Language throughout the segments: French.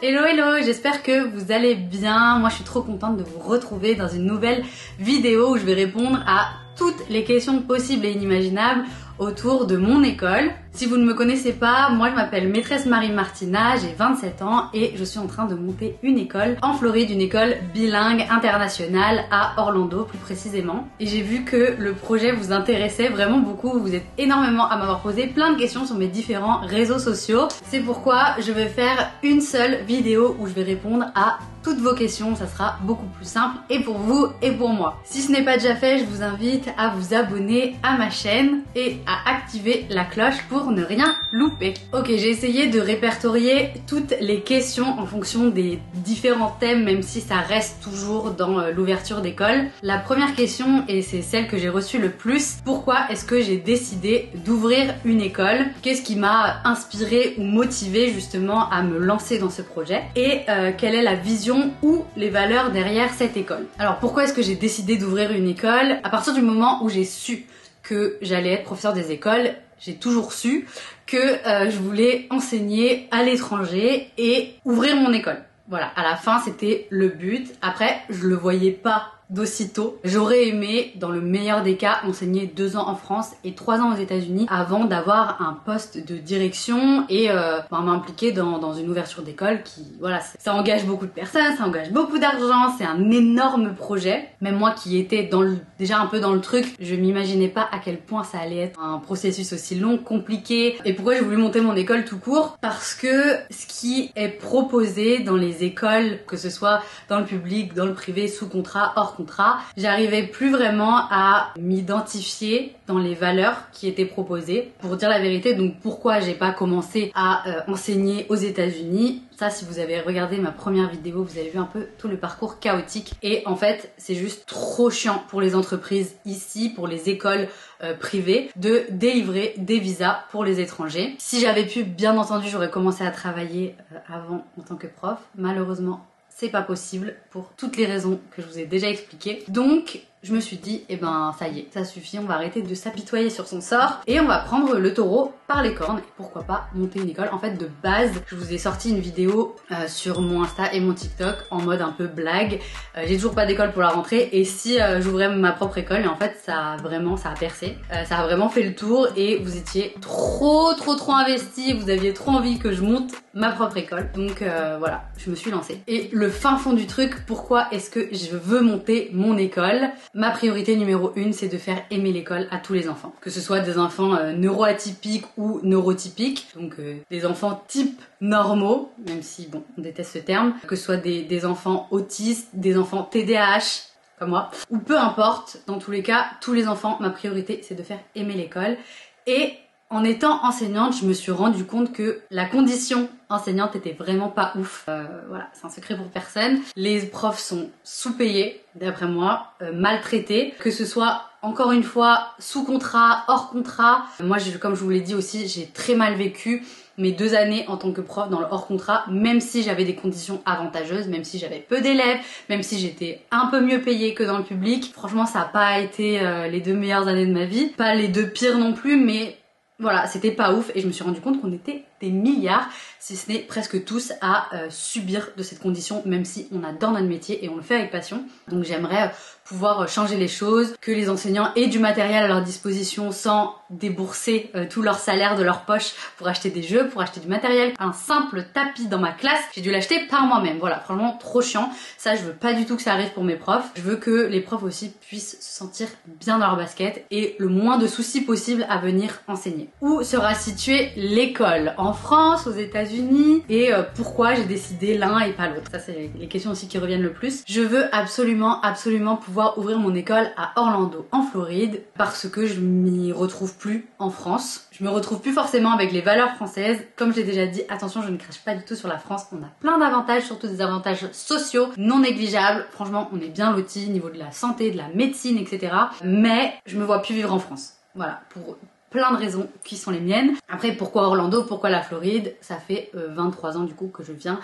Hello hello, j'espère que vous allez bien. Moi je suis trop contente de vous retrouver dans une nouvelle vidéo où je vais répondre à toutes les questions possibles et inimaginables autour de mon école. Si vous ne me connaissez pas, moi je m'appelle Maîtresse Marie Martina, j'ai 27 ans et je suis en train de monter une école en Floride, une école bilingue internationale à Orlando plus précisément. Et j'ai vu que le projet vous intéressait vraiment beaucoup, vous êtes énormément à m'avoir posé plein de questions sur mes différents réseaux sociaux. C'est pourquoi je vais faire une seule vidéo où je vais répondre à toutes vos questions, ça sera beaucoup plus simple et pour vous et pour moi. Si ce n'est pas déjà fait, je vous invite à vous abonner à ma chaîne et à activer la cloche pour ne rien louper. Ok, j'ai essayé de répertorier toutes les questions en fonction des différents thèmes, même si ça reste toujours dans l'ouverture d'école. La première question, et c'est celle que j'ai reçue le plus, pourquoi est-ce que j'ai décidé d'ouvrir une école? Qu'est-ce qui m'a inspiré ou motivé justement à me lancer dans ce projet? Et quelle est la vision ou les valeurs derrière cette école? Alors pourquoi est-ce que j'ai décidé d'ouvrir une école? À partir du moment où j'ai su que j'allais être professeur des écoles, j'ai toujours su que je voulais enseigner à l'étranger et ouvrir mon école. Voilà, à la fin c'était le but. Après, je le voyais pas d'aussitôt. J'aurais aimé, dans le meilleur des cas, enseigner 2 ans en France et 3 ans aux États-Unis avant d'avoir un poste de direction et m'impliquer dans une ouverture d'école qui, voilà, ça engage beaucoup de personnes, ça engage beaucoup d'argent, c'est un énorme projet. Même moi qui étais déjà un peu dans le truc, je m'imaginais pas à quel point ça allait être un processus aussi long, compliqué. Et pourquoi j'ai voulu monter mon école tout court? Parce que ce qui est proposé dans les écoles, que ce soit dans le public, dans le privé, sous contrat, hors contrat, j'arrivais plus vraiment à m'identifier dans les valeurs qui étaient proposées. Pour dire la vérité, donc pourquoi j'ai pas commencé à enseigner aux États-Unis? Ça, si vous avez regardé ma première vidéo, vous avez vu un peu tout le parcours chaotique. Et en fait, c'est juste trop chiant pour les entreprises ici, pour les écoles privées, de délivrer des visas pour les étrangers. Si j'avais pu, bien entendu, j'aurais commencé à travailler avant en tant que prof. Malheureusement, c'est pas possible pour toutes les raisons que je vous ai déjà expliquées. Donc, je me suis dit, eh ben ça y est, ça suffit, on va arrêter de s'apitoyer sur son sort et on va prendre le taureau par les cornes et pourquoi pas monter une école. En fait, de base, je vous ai sorti une vidéo sur mon Insta et mon TikTok en mode un peu blague. J'ai toujours pas d'école pour la rentrée et si j'ouvrais ma propre école, et en fait ça a percé. Ça a vraiment fait le tour et vous étiez trop investis, vous aviez trop envie que je monte ma propre école. Donc voilà, je me suis lancée. Et le fin fond du truc, pourquoi est-ce que je veux monter mon école? Ma priorité numéro 1, c'est de faire aimer l'école à tous les enfants. Que ce soit des enfants neuroatypiques ou neurotypiques, donc des enfants type normaux, même si bon, on déteste ce terme, que ce soit des enfants autistes, des enfants TDAH, comme moi, ou peu importe, dans tous les cas, tous les enfants, ma priorité c'est de faire aimer l'école. Et en étant enseignante, je me suis rendu compte que la condition enseignante était vraiment pas ouf. Voilà, c'est un secret pour personne. Les profs sont sous-payés, d'après moi, maltraités, que ce soit encore une fois sous contrat, hors contrat. Moi, comme je vous l'ai dit aussi, j'ai très mal vécu mes 2 années en tant que prof dans le hors contrat, même si j'avais des conditions avantageuses, même si j'avais peu d'élèves, même si j'étais un peu mieux payée que dans le public. Franchement, ça n'a pas été les 2 meilleures années de ma vie, pas les 2 pires non plus, mais voilà, c'était pas ouf et je me suis rendu compte qu'on était des milliards, si ce n'est presque tous, à subir de cette condition, même si on adore notre métier et on le fait avec passion. Donc j'aimerais pouvoir changer les choses, que les enseignants aient du matériel à leur disposition sans débourser tout leur salaire de leur poche pour acheter des jeux, pour acheter du matériel. Un simple tapis dans ma classe, j'ai dû l'acheter par moi-même. Voilà, franchement trop chiant. Ça, je veux pas du tout que ça arrive pour mes profs. Je veux que les profs aussi puissent se sentir bien dans leur basket et le moins de soucis possible à venir enseigner. Où sera située l'école? En France, aux États-Unis? Et pourquoi j'ai décidé l'un et pas l'autre? Ça, c'est les questions aussi qui reviennent le plus. Je veux absolument pouvoir ouvrir mon école à Orlando, en Floride, parce que je m'y retrouve plus en France. Je me retrouve plus forcément avec les valeurs françaises. Comme je l'ai déjà dit, attention, je ne crache pas du tout sur la France. On a plein d'avantages, surtout des avantages sociaux non négligeables. Franchement, on est bien lotis au niveau de la santé, de la médecine, etc. Mais je me vois plus vivre en France. Voilà, pour plein de raisons qui sont les miennes. Après, pourquoi Orlando, pourquoi la Floride? Ça fait 23 ans du coup que je viens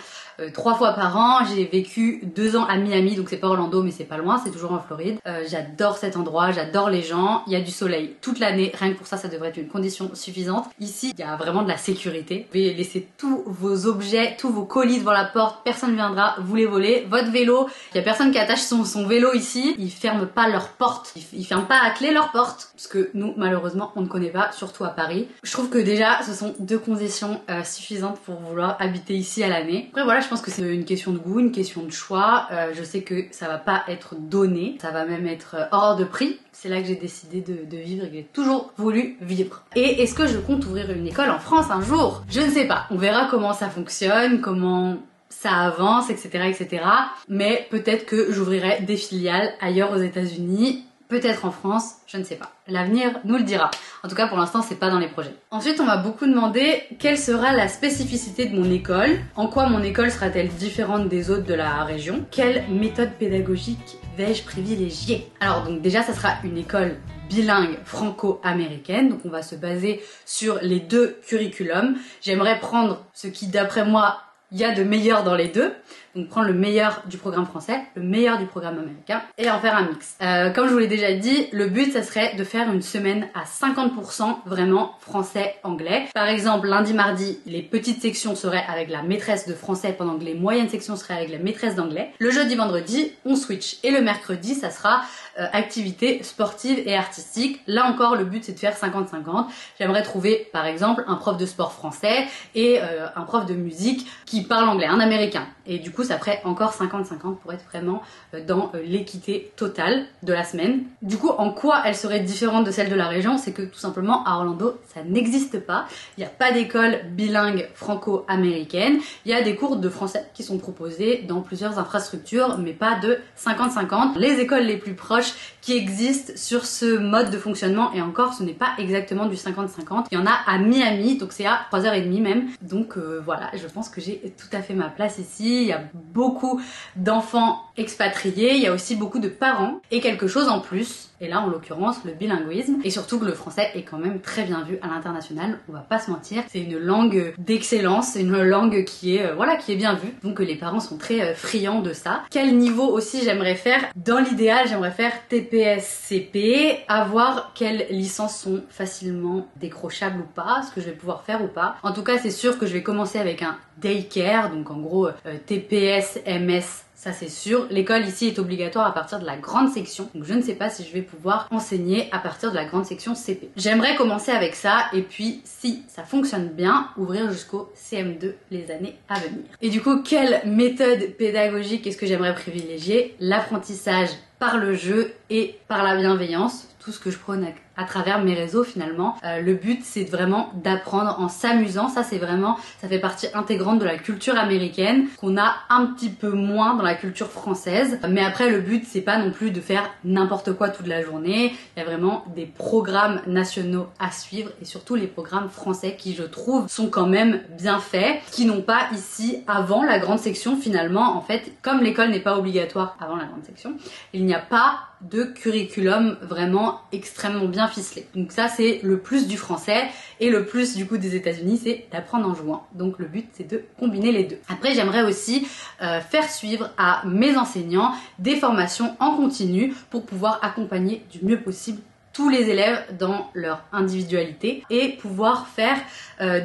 3 fois par an. J'ai vécu 2 ans à Miami, donc c'est pas Orlando mais c'est pas loin, c'est toujours en Floride. J'adore cet endroit, j'adore les gens, il y a du soleil toute l'année, rien que pour ça, ça devrait être une condition suffisante. Ici, il y a vraiment de la sécurité. Vous pouvez laisser tous vos objets, tous vos colis devant la porte, personne ne viendra vous les voler. Votre vélo, il y a personne qui attache son vélo ici, ils ferment pas leurs portes, ils ferment pas à clé leurs portes, parce que nous, malheureusement, on ne connaît pas, surtout à Paris. Je trouve que déjà, ce sont 2 conditions suffisantes pour vouloir habiter ici à l'année. Après voilà, je pense que c'est une question de goût, une question de choix. Je sais que ça va pas être donné, ça va même être hors de prix. C'est là que j'ai décidé de vivre et que j'ai toujours voulu vivre. Et est-ce que je compte ouvrir une école en France un jour? Je ne sais pas. On verra comment ça fonctionne, comment ça avance, etc., etc. Mais peut-être que j'ouvrirai des filiales ailleurs aux États-Unis, peut-être en France, je ne sais pas. L'avenir nous le dira. En tout cas, pour l'instant, c'est pas dans les projets. Ensuite, on m'a beaucoup demandé quelle sera la spécificité de mon école, en quoi mon école sera-t-elle différente des autres de la région, quelle méthode pédagogique vais-je privilégier. Alors donc déjà, ça sera une école bilingue franco-américaine, donc on va se baser sur les 2 curriculums. J'aimerais prendre ce qui, d'après moi, il y a de meilleur dans les 2, donc prendre le meilleur du programme français, le meilleur du programme américain et en faire un mix. Comme je vous l'ai déjà dit, le but ça serait de faire une semaine à 50% vraiment français-anglais. Par exemple, lundi, mardi, les petites sections seraient avec la maîtresse de français pendant que les moyennes sections seraient avec la maîtresse d'anglais. Le jeudi, vendredi, on switch. Et le mercredi, ça sera activités sportives et artistiques. Là encore, le but c'est de faire 50-50. J'aimerais trouver par exemple un prof de sport français et un prof de musique qui parle anglais, un américain. Et du coup, ça ferait encore 50-50 pour être vraiment dans l'équité totale de la semaine. Du coup, en quoi elle serait différente de celle de la région? C'est que tout simplement à Orlando, ça n'existe pas. Il n'y a pas d'école bilingue franco-américaine. Il y a des cours de français qui sont proposés dans plusieurs infrastructures, mais pas de 50-50. Les écoles les plus proches qui existent sur ce mode de fonctionnement, et encore, ce n'est pas exactement du 50-50. Il y en a à Miami, donc c'est à 3h30 même. Donc voilà, je pense que j'ai tout à fait ma place ici. Il y a beaucoup d'enfants expatriés, il y a aussi beaucoup de parents et quelque chose en plus, et là en l'occurrence le bilinguisme, et surtout que le français est quand même très bien vu à l'international, on va pas se mentir, c'est une langue d'excellence, une langue qui est voilà, qui est bien vue, donc les parents sont très friands de ça. Quel niveau aussi j'aimerais faire? Dans l'idéal, j'aimerais faire TPS-CP, à voir quelles licences sont facilement décrochables ou pas, ce que je vais pouvoir faire ou pas. En tout cas, c'est sûr que je vais commencer avec un daycare, donc en gros TPS, MS, ça c'est sûr. L'école ici est obligatoire à partir de la grande section, donc je ne sais pas si je vais pouvoir enseigner à partir de la grande section CP. J'aimerais commencer avec ça et puis si ça fonctionne bien, ouvrir jusqu'au CM2 les années à venir. Et du coup, quelle méthode pédagogique est-ce que j'aimerais privilégier? L'apprentissage par le jeu et par la bienveillance, tout ce que je prône à travers mes réseaux finalement. Le but c'est vraiment d'apprendre en s'amusant, ça c'est vraiment, ça fait partie intégrante de la culture américaine qu'on a un petit peu moins dans la culture française. Mais après le but c'est pas non plus de faire n'importe quoi toute la journée, il y a vraiment des programmes nationaux à suivre et surtout les programmes français qui je trouve sont quand même bien faits, qui n'ont pas ici avant la grande section finalement. En fait, comme l'école n'est pas obligatoire avant la grande section, il n'y a pas de curriculum vraiment extrêmement bien ficelé. Donc ça c'est le plus du français, et le plus du coup des États-Unis c'est d'apprendre en jouant. Donc le but c'est de combiner les deux. Après j'aimerais aussi faire suivre à mes enseignants des formations en continu pour pouvoir accompagner du mieux possible tous les élèves dans leur individualité et pouvoir faire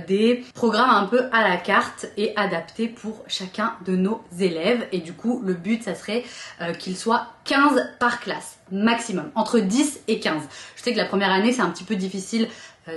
des programmes un peu à la carte et adaptés pour chacun de nos élèves. Et du coup le but ça serait qu'il soit 15 par classe maximum, entre 10 et 15. Je sais que la première année c'est un petit peu difficile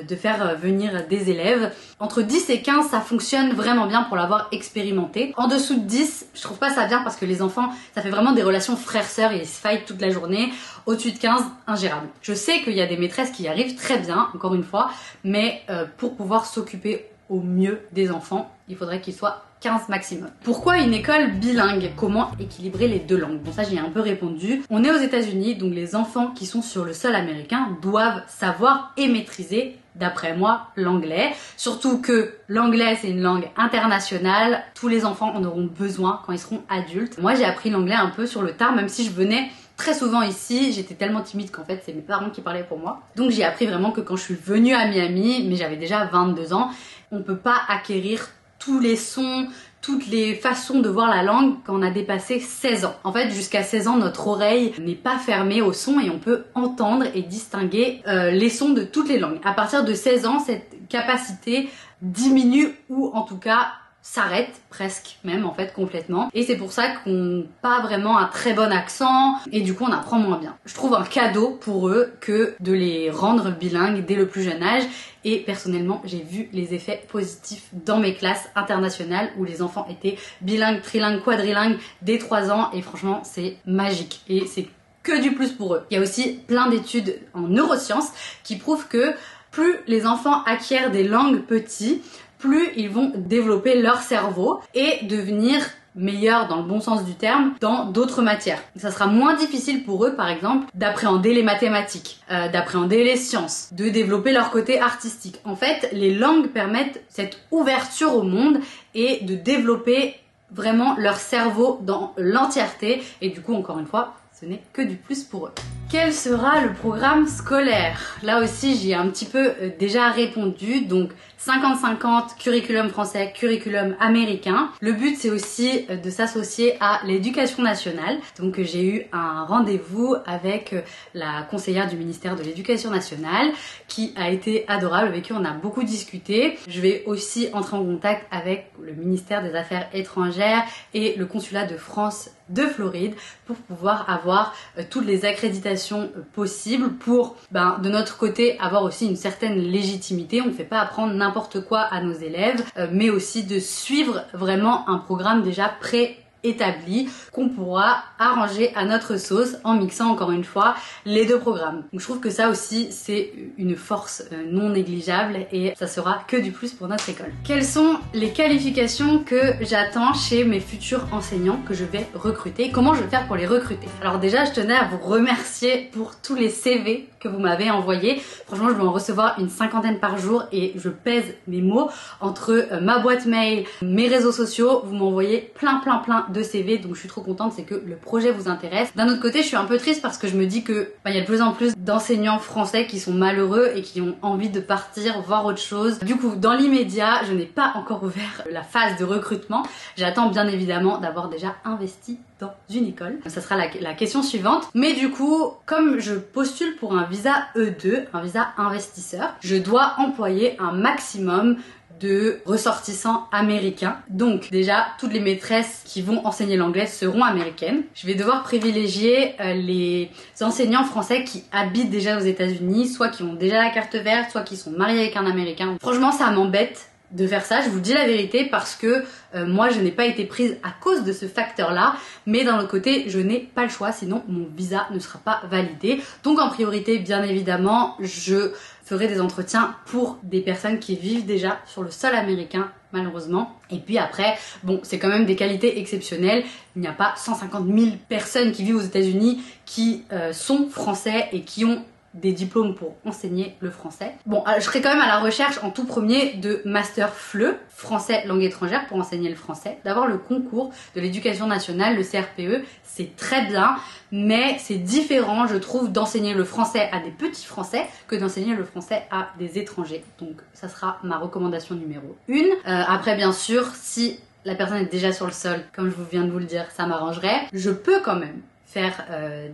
de faire venir des élèves. Entre 10 et 15 ça fonctionne vraiment bien pour l'avoir expérimenté. En dessous de 10 je trouve pas ça bien parce que les enfants ça fait vraiment des relations frères-sœurs et ils se fightent toute la journée. Au-dessus de 15, ingérable. Je sais qu'il y a des maîtresses qui y arrivent très bien, encore une fois, mais pour pouvoir s'occuper au mieux des enfants, il faudrait qu'ils soient 15 maximum. Pourquoi une école bilingue? Comment équilibrer les deux langues? Bon ça j'y ai un peu répondu. On est aux États-Unis, donc les enfants qui sont sur le sol américain doivent savoir et maîtriser, d'après moi, l'anglais. Surtout que l'anglais c'est une langue internationale, tous les enfants en auront besoin quand ils seront adultes. Moi j'ai appris l'anglais un peu sur le tard, même si je venais très souvent ici, j'étais tellement timide qu'en fait c'est mes parents qui parlaient pour moi. Donc j'ai appris vraiment que quand je suis venue à Miami, mais j'avais déjà 22 ans, on peut pas acquérir tous les sons, toutes les façons de voir la langue quand on a dépassé 16 ans. En fait, jusqu'à 16 ans, notre oreille n'est pas fermée au son et on peut entendre et distinguer les sons de toutes les langues. À partir de 16 ans, cette capacité diminue ou en tout cas s'arrête presque même en fait complètement, et c'est pour ça qu'on n'a pas vraiment un très bon accent et du coup on apprend moins bien. Je trouve un cadeau pour eux que de les rendre bilingues dès le plus jeune âge, et personnellement j'ai vu les effets positifs dans mes classes internationales où les enfants étaient bilingues, trilingues, quadrilingues dès 3 ans, et franchement c'est magique et c'est que du plus pour eux. Il y a aussi plein d'études en neurosciences qui prouvent que plus les enfants acquièrent des langues petits, plus ils vont développer leur cerveau et devenir meilleurs dans le bon sens du terme dans d'autres matières. Ça sera moins difficile pour eux, par exemple, d'appréhender les mathématiques, d'appréhender les sciences, de développer leur côté artistique. En fait, les langues permettent cette ouverture au monde et de développer vraiment leur cerveau dans l'entièreté, et du coup, encore une fois, ce n'est que du plus pour eux. Quel sera le programme scolaire? Là aussi, j'y ai un petit peu déjà répondu, donc 50-50 curriculum français, curriculum américain. Le but, c'est aussi de s'associer à l'éducation nationale. Donc j'ai eu un rendez-vous avec la conseillère du ministère de l'éducation nationale qui a été adorable, avec qui on a beaucoup discuté. Je vais aussi entrer en contact avec le ministère des Affaires étrangères et le consulat de France de Floride pour pouvoir avoir toutes les accréditations possibles pour, de notre côté, avoir aussi une certaine légitimité. On ne fait pas apprendre n'importe quoi à nos élèves, mais aussi de suivre vraiment un programme déjà préétabli qu'on pourra arranger à notre sauce en mixant encore une fois les deux programmes. Donc je trouve que ça aussi c'est une force non négligeable et ça sera que du plus pour notre école. Quelles sont les qualifications que j'attends chez mes futurs enseignants que je vais recruter? Comment je vais faire pour les recruter? Alors déjà, je tenais à vous remercier pour tous les CV que vous m'avez envoyés. Franchement, je vais en recevoir une 50aine par jour et je pèse mes mots entre ma boîte mail, mes réseaux sociaux. Vous m'envoyez plein de CV, donc je suis trop contente, c'est que le projet vous intéresse. D'un autre côté, je suis un peu triste parce que je me dis que il y a de plus en plus d'enseignants français qui sont malheureux et qui ont envie de partir voir autre chose. Du coup, dans l'immédiat, je n'ai pas encore ouvert la phase de recrutement. J'attends bien évidemment d'avoir déjà investi dans une école. Ça sera la question suivante. Mais du coup, comme je postule pour un visa E2, un visa investisseur, je dois employer un maximum de ressortissants américains. Donc déjà, toutes les maîtresses qui vont enseigner l'anglais seront américaines. Je vais devoir privilégier les enseignants français qui habitent déjà aux États-Unis, soit qui ont déjà la carte verte, soit qui sont mariés avec un Américain. Franchement, ça m'embête de faire ça, je vous dis la vérité, parce que moi je n'ai pas été prise à cause de ce facteur là, mais d'un autre côté je n'ai pas le choix, sinon mon visa ne sera pas validé. Donc en priorité, bien évidemment, je ferai des entretiens pour des personnes qui vivent déjà sur le sol américain, malheureusement. Et puis après, bon, c'est quand même des qualités exceptionnelles. Il n'y a pas 150 000 personnes qui vivent aux États-Unis qui sont français et qui ont des diplômes pour enseigner le français. Bon, je serai quand même à la recherche en tout premier de Master FLE, français langue étrangère, pour enseigner le français. D'avoir le concours de l'éducation nationale, le CRPE, c'est très bien, mais c'est différent, je trouve, d'enseigner le français à des petits français que d'enseigner le français à des étrangers. Donc ça sera ma recommandation numéro 1. Après, bien sûr, si la personne est déjà sur le sol, comme je viens de vous le dire, ça m'arrangerait. Je peux quand même faire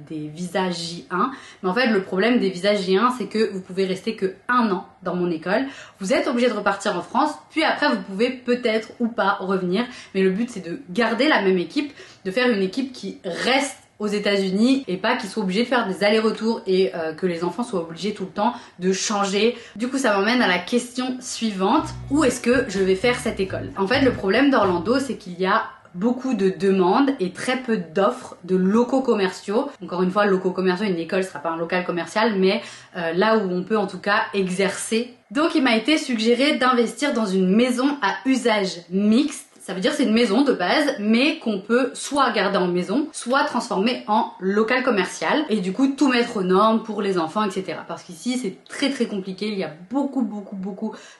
des visas J1, mais en fait le problème des visas J1, c'est que vous pouvez rester que 1 an dans mon école. Vous êtes obligé de repartir en France, puis après vous pouvez peut-être ou pas revenir, mais le but c'est de garder la même équipe, de faire une équipe qui reste aux États-Unis et pas qu'ils soient obligés de faire des allers-retours et que les enfants soient obligés tout le temps de changer. Du coup, ça m'emmène à la question suivante: où est-ce que je vais faire cette école? En fait, le problème d'Orlando, c'est qu'il y a beaucoup de demandes et très peu d'offres de locaux commerciaux. Encore une fois, locaux commerciaux, une école ne sera pas un local commercial, mais là où on peut en tout cas exercer. Donc il m'a été suggéré d'investir dans une maison à usage mixte. Ça veut dire que c'est une maison de base, mais qu'on peut soit garder en maison, soit transformer en local commercial, et du coup tout mettre aux normes pour les enfants, etc. Parce qu'ici c'est très compliqué, il y a beaucoup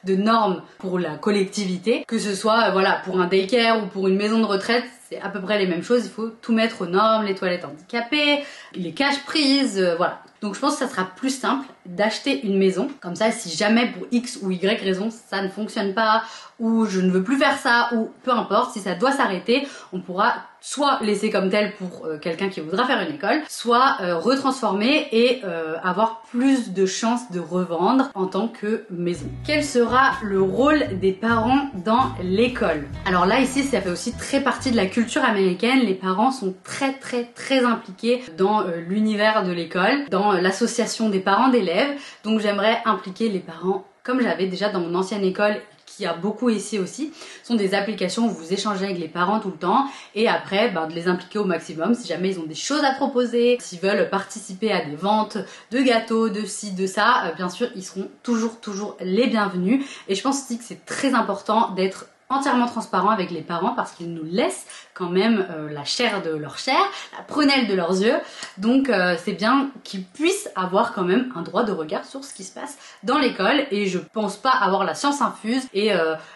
de normes pour la collectivité, que ce soit voilà pour un daycare ou pour une maison de retraite, c'est à peu près les mêmes choses, il faut tout mettre aux normes, les toilettes handicapées, les caches-prises, voilà. Donc je pense que ça sera plus simple d'acheter une maison, comme ça si jamais pour X ou Y raison ça ne fonctionne pas, ou je ne veux plus faire ça, ou peu importe, si ça doit s'arrêter, on pourra soit laisser comme tel pour quelqu'un qui voudra faire une école, soit retransformer et avoir plus de chances de revendre en tant que maison. Quel sera le rôle des parents dans l'école? Alors là ici ça fait aussi très partie de la culture américaine, les parents sont très impliqués dans l'univers de l'école, dans l'association des parents d'élèves, donc j'aimerais impliquer les parents comme j'avais déjà dans mon ancienne école, qui a beaucoup ici aussi, sont des applications où vous échangez avec les parents tout le temps et après de les impliquer au maximum si jamais ils ont des choses à proposer, s'ils veulent participer à des ventes de gâteaux, de ci, de ça, bien sûr ils seront toujours les bienvenus et je pense aussi que c'est très important d'être entièrement transparent avec les parents parce qu'ils nous laissent quand même la chair de leur chair, la prunelle de leurs yeux, donc c'est bien qu'ils puissent avoir quand même un droit de regard sur ce qui se passe dans l'école et je pense pas avoir la science infuse et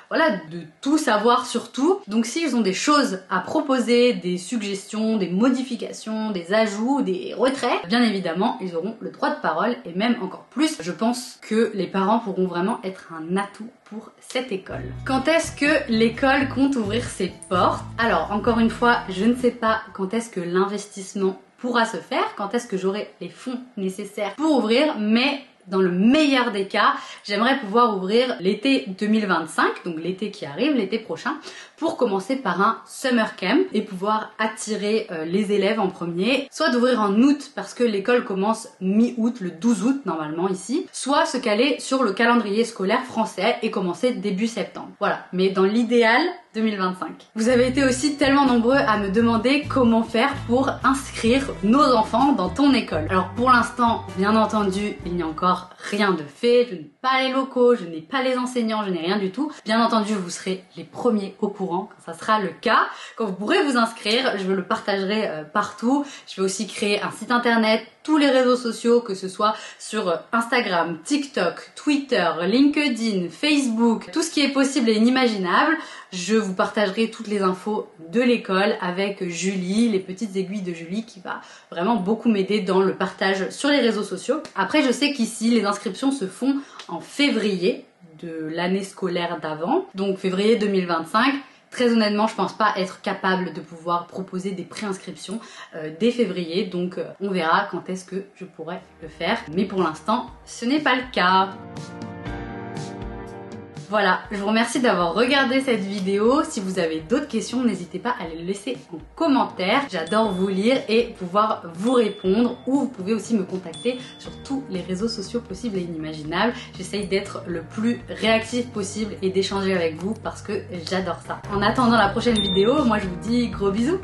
voilà, de tout savoir sur tout. Donc s'ils ont des choses à proposer, des suggestions, des modifications, des ajouts, des retraits, bien évidemment ils auront le droit de parole et même encore plus, je pense que les parents pourront vraiment être un atout pour cette école. Quand est-ce que l'école compte ouvrir ses portes? Alors encore une fois, je ne sais pas quand est-ce que l'investissement pourra se faire, quand est-ce que j'aurai les fonds nécessaires pour ouvrir, mais dans le meilleur des cas, j'aimerais pouvoir ouvrir l'été 2025, donc l'été qui arrive, l'été prochain, pour commencer par un summer camp et pouvoir attirer les élèves en premier, soit d'ouvrir en août parce que l'école commence mi-août, le 12 août normalement ici, soit se caler sur le calendrier scolaire français et commencer début septembre. Voilà, mais dans l'idéal, 2025. Vous avez été aussi tellement nombreux à me demander comment faire pour inscrire nos enfants dans ton école. Alors pour l'instant, bien entendu, il n'y a encore rien de fait, je n'ai pas les locaux, je n'ai pas les enseignants, je n'ai rien du tout. Bien entendu, vous serez les premiers au courant quand ça sera le cas, quand vous pourrez vous inscrire, je le partagerai partout. Je vais aussi créer un site internet, tous les réseaux sociaux, que ce soit sur Instagram, TikTok, Twitter, LinkedIn, Facebook, tout ce qui est possible et inimaginable. Je vous partagerai toutes les infos de l'école avec Julie, les petites aiguilles de Julie qui va vraiment beaucoup m'aider dans le partage sur les réseaux sociaux. Après, je sais qu'ici, les inscriptions se font en février de l'année scolaire d'avant, donc février 2025. Très honnêtement, je pense pas être capable de pouvoir proposer des préinscriptions dès février, donc on verra quand est-ce que je pourrai le faire. Mais pour l'instant, ce n'est pas le cas. Voilà, je vous remercie d'avoir regardé cette vidéo. Si vous avez d'autres questions, n'hésitez pas à les laisser en commentaire. J'adore vous lire et pouvoir vous répondre. Ou vous pouvez aussi me contacter sur tous les réseaux sociaux possibles et inimaginables. J'essaye d'être le plus réactif possible et d'échanger avec vous parce que j'adore ça. En attendant la prochaine vidéo, moi je vous dis gros bisous.